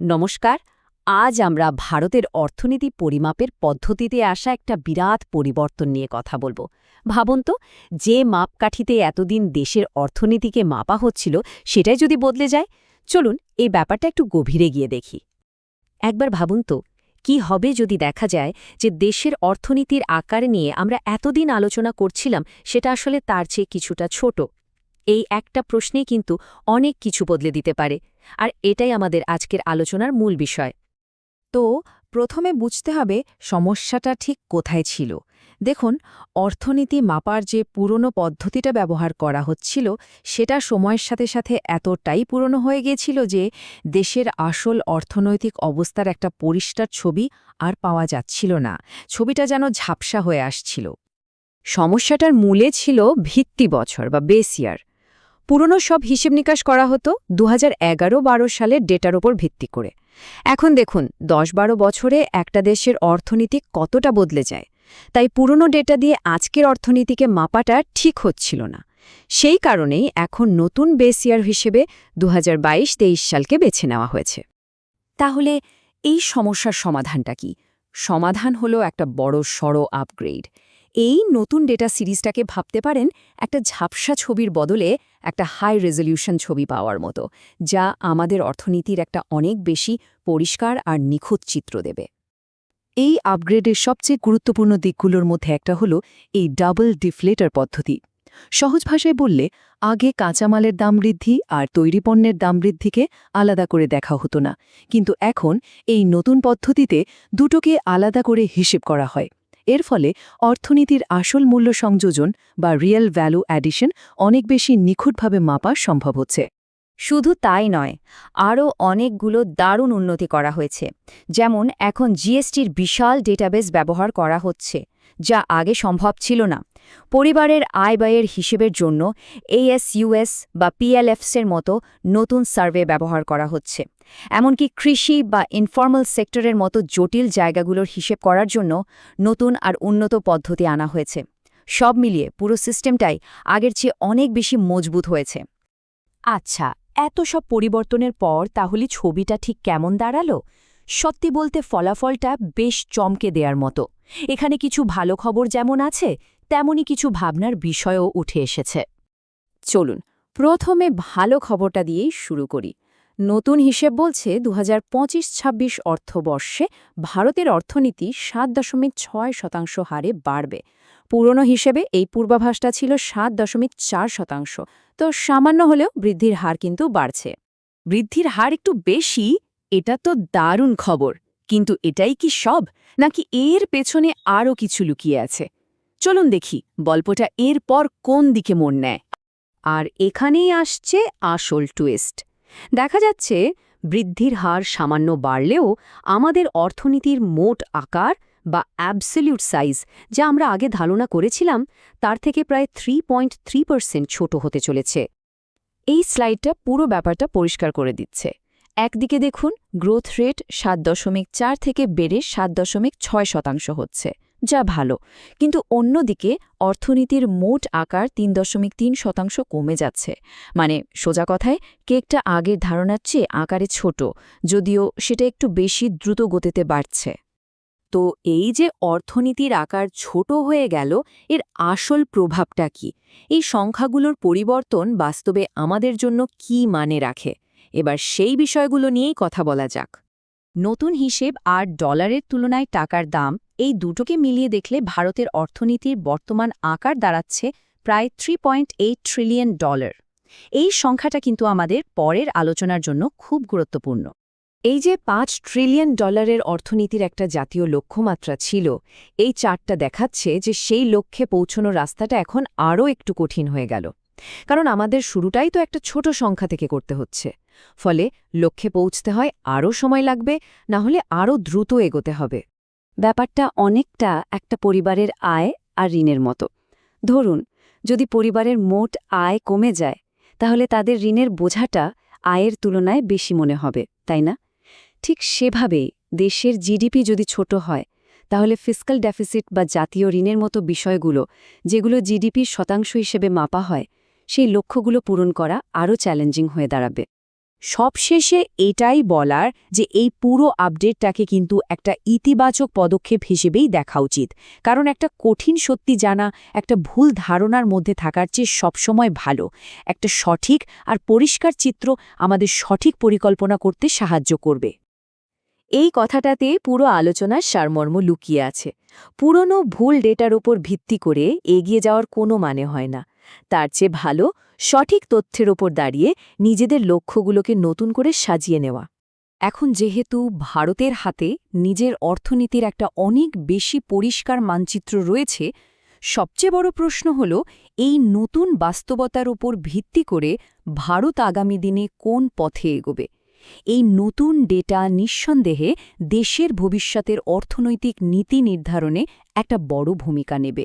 নমস্কার। আজ আমরা ভারতের অর্থনীতি পরিমাপের পদ্ধতিতে আসা একটা বিরাট পরিবর্তন নিয়ে কথা বলবো। ভাবুন তো, যে মাপকাঠিতে এতদিন দেশের অর্থনীতিকে মাপা হচ্ছিল সেটাই যদি বদলে যায়। চলুন এই ব্যাপারটা একটু গভীরে গিয়ে দেখি। একবার ভাবুন তো, কি হবে যদি দেখা যায় যে দেশের অর্থনীতির আকার নিয়ে আমরা এতদিন আলোচনা করছিলাম সেটা আসলে তার চেয়ে কিছুটা ছোট। এই একটা প্রশ্নেই কিন্তু অনেক কিছু বদলে দিতে পারে, আর এটাই আমাদের আজকের আলোচনার মূল বিষয়। তো প্রথমে বুঝতে হবে সমস্যাটা ঠিক কোথায় ছিল। দেখুন, অর্থনীতি মাপার যে পুরনো পদ্ধতিটা ব্যবহার করা হচ্ছিল সেটা সময়ের সাথে সাথে এতটাই পুরনো হয়ে গিয়েছিল যে দেশের আসল অর্থনৈতিক অবস্থার একটা পরিষ্কার ছবি আর পাওয়া যাচ্ছিল না। ছবিটা যেন ঝাপসা হয়ে আসছিল। সমস্যাটার মূলে ছিল ভিত্তি বছর বা বেস ইয়ার। পুরনো সব হিসেব নিকাশ করা হতো 2011-12 সালের ডেটার ওপর ভিত্তি করে। এখন দেখুন 10-12 বছরে একটা দেশের অর্থনীতি কতটা বদলে যায়। তাই পুরনো ডেটা দিয়ে আজকের অর্থনীতিকে মাপাটা ঠিক হচ্ছিল না। সেই কারণেই এখন নতুন বেস ইয়ার হিসেবে 2022-23 সালকে বেছে নেওয়া হয়েছে। তাহলে এই সমস্যার সমাধানটা কি? সমাধান হলো একটা বড় সড় আপগ্রেড। এই নতুন ডেটা সিরিজটাকে ভাবতে পারেন একটা ঝাপসা ছবির বদলে একটা হাই রেজলিউশন ছবি পাওয়ার মতো, যা আমাদের অর্থনীতির একটা অনেক বেশি পরিষ্কার আর নিখুঁত চিত্র দেবে। এই আপগ্রেডের সবচেয়ে গুরুত্বপূর্ণ দিকগুলোর মধ্যে একটা হলো এই ডাবল ডিফ্লেটার পদ্ধতি। সহজ ভাষায় বললে, আগে কাঁচামালের দাম বৃদ্ধি আর তৈরি পণ্যের দাম বৃদ্ধিকে আলাদা করে দেখা হতো না, কিন্তু এখন এই নতুন পদ্ধতিতে দুটোকে আলাদা করে হিসেব করা হয়। এর ফলে অর্থনীতির আসল মূল্য সংযোজন বা রিয়েল ভ্যালু অ্যাডিশন অনেক বেশি নিখুঁতভাবে মাপা সম্ভব হচ্ছে। শুধু তাই নয়, আরও অনেকগুলো দারুণ উন্নতি করা হয়েছে। যেমন এখন জিএসটির বিশাল ডেটাবেস ব্যবহার করা হচ্ছে, যা আগে সম্ভব ছিল না। পরিবারের আয়-ব্যয়ের হিসেবের জন্য এএসইউএস বা পিএলএফসের মতো নতুন সার্ভে ব্যবহার করা হচ্ছে। এমনকি কৃষি বা ইনফর্মাল সেক্টরের মতো জটিল জায়গাগুলোর হিসেব করার জন্য নতুন আর উন্নত পদ্ধতি আনা হয়েছে। সব মিলিয়ে পুরো সিস্টেমটাই আগের চেয়ে অনেক বেশি মজবুত হয়েছে। আচ্ছা, এত সব পরিবর্তনের পর তাহলে ছবিটা ঠিক কেমন দাঁড়ালো? সত্যি বলতে ফলাফলটা বেশ চমকে দেওয়ার মতো। এখানে কিছু ভালো খবর যেমন আছে, তেমনি কিছু ভাবনার বিষয়ও উঠে এসেছে। চলুন প্রথমে ভালো খবরটা দিয়েই শুরু করি। নতুন হিসেব বলছে 2025-26 অর্থবর্ষে ভারতের অর্থনীতি 7.6% হারে বাড়বে। পুরনো হিসেবে এই পূর্বাভাসটা ছিল 7.4%। তো সামান্য হলেও বৃদ্ধির হার কিন্তু বাড়ছে। বৃদ্ধির হার একটু বেশি, এটা তো দারুণ খবর। কিন্তু এটাই কি সব, নাকি এর পেছনে আরও কিছু লুকিয়ে আছে? চলুন দেখি গল্পটা এরপর কোন দিকে মোড় নেয়। আর এখানেই আসছে আসল টুইস্ট। দেখা যাচ্ছে বৃদ্ধির হার সামান্য বাড়লেও আমাদের অর্থনীতির মোট আকার বা অ্যাবসলিউট সাইজ, যা আমরা আগে ধারণা করেছিলাম, তার থেকে প্রায় 3.3% ছোট হতে চলেছে। এই স্লাইডটা পুরো ব্যাপারটা পরিষ্কার করে দিচ্ছে। একদিকে দেখুন গ্রোথ রেট 7.4 থেকে বেড়ে 7.6% হচ্ছে, যা ভালো। কিন্তু অন্যদিকে অর্থনীতির মোট আকার 3.3% কমে যাচ্ছে। মানে সোজা কথায় কেকটা আগের ধারণার চেয়ে আকারে ছোট, যদিও সেটা একটু বেশি দ্রুত গতিতে বাড়ছে। তো এই যে অর্থনীতির আকার ছোট হয়ে গেল, এর আসল প্রভাবটা কি? এই সংখ্যাগুলোর পরিবর্তন বাস্তবে আমাদের জন্য কি মানে রাখে? এবার সেই বিষয়গুলো নিয়েই কথা বলা যাক। নতুন হিসেব আর ডলারের তুলনায় টাকার দাম, এই দুটোকে মিলিয়ে দেখলে ভারতের অর্থনীতির বর্তমান আকার দাঁড়াচ্ছে প্রায় $3.8 ট্রিলিয়ন। এই সংখ্যাটা কিন্তু আমাদের পরের আলোচনার জন্য খুব গুরুত্বপূর্ণ। এই যে $5 ট্রিলিয়ন অর্থনীতির একটা জাতীয় লক্ষ্যমাত্রা ছিল, এই চার্টটা দেখাচ্ছে যে সেই লক্ষ্যে পৌঁছানোর রাস্তাটা এখন আরও একটু কঠিন হয়ে গেল। কারণ আমাদের শুরুটাই তো একটা ছোট সংখ্যা থেকে করতে হচ্ছে। ফলে লক্ষ্যে পৌঁছতে হয় আরও সময় লাগবে, না হলে আরও দ্রুত এগোতে হবে। ব্যাপারটা অনেকটা একটা পরিবারের আয় আর ঋণের মতো। ধরুন, যদি পরিবারের মোট আয় কমে যায়, তাহলে তাদের ঋণের বোঝাটা আয়ের তুলনায় বেশি মনে হবে, তাই না? ঠিক সেভাবেই দেশের জিডিপি যদি ছোট হয়, তাহলে ফিস্ক্যাল ডেফিসিট বা জাতীয় ঋণের মতো বিষয়গুলো, যেগুলো জিডিপির শতাংশ হিসেবে মাপা হয়, সেই লক্ষ্যগুলো পূরণ করা আরও চ্যালেঞ্জিং হয়ে দাঁড়াবে। সবশেষে এটাই বলার যে এই পুরো আপডেটটাকে কিন্তু একটা ইতিবাচক পদক্ষেপ হিসেবেই দেখা উচিত, কারণ একটা কঠিন সত্যি জানা একটা ভুল ধারণার মধ্যে থাকার চেয়ে সবসময় ভালো। একটা সঠিক আর পরিষ্কার চিত্র আমাদের সঠিক পরিকল্পনা করতে সাহায্য করবে। এই কথাটাতে পুরো আলোচনার সারমর্ম লুকিয়ে আছে। পুরনো ভুল ডেটার ওপর ভিত্তি করে এগিয়ে যাওয়ার কোনো মানে হয় না। তার চেয়ে ভালো সঠিক তথ্যের ওপর দাঁড়িয়ে নিজেদের লক্ষ্যগুলোকে নতুন করে সাজিয়ে নেওয়া। এখন যেহেতু ভারতের হাতে নিজের অর্থনীতির একটা অনেক বেশি পরিষ্কার মানচিত্র রয়েছে, সবচেয়ে বড় প্রশ্ন হল এই নতুন বাস্তবতার উপর ভিত্তি করে ভারত আগামী দিনে কোন পথে এগোবে। এই নতুন ডেটা নিঃসন্দেহে দেশের ভবিষ্যতের অর্থনৈতিক নীতি নির্ধারণে একটা বড় ভূমিকা নেবে।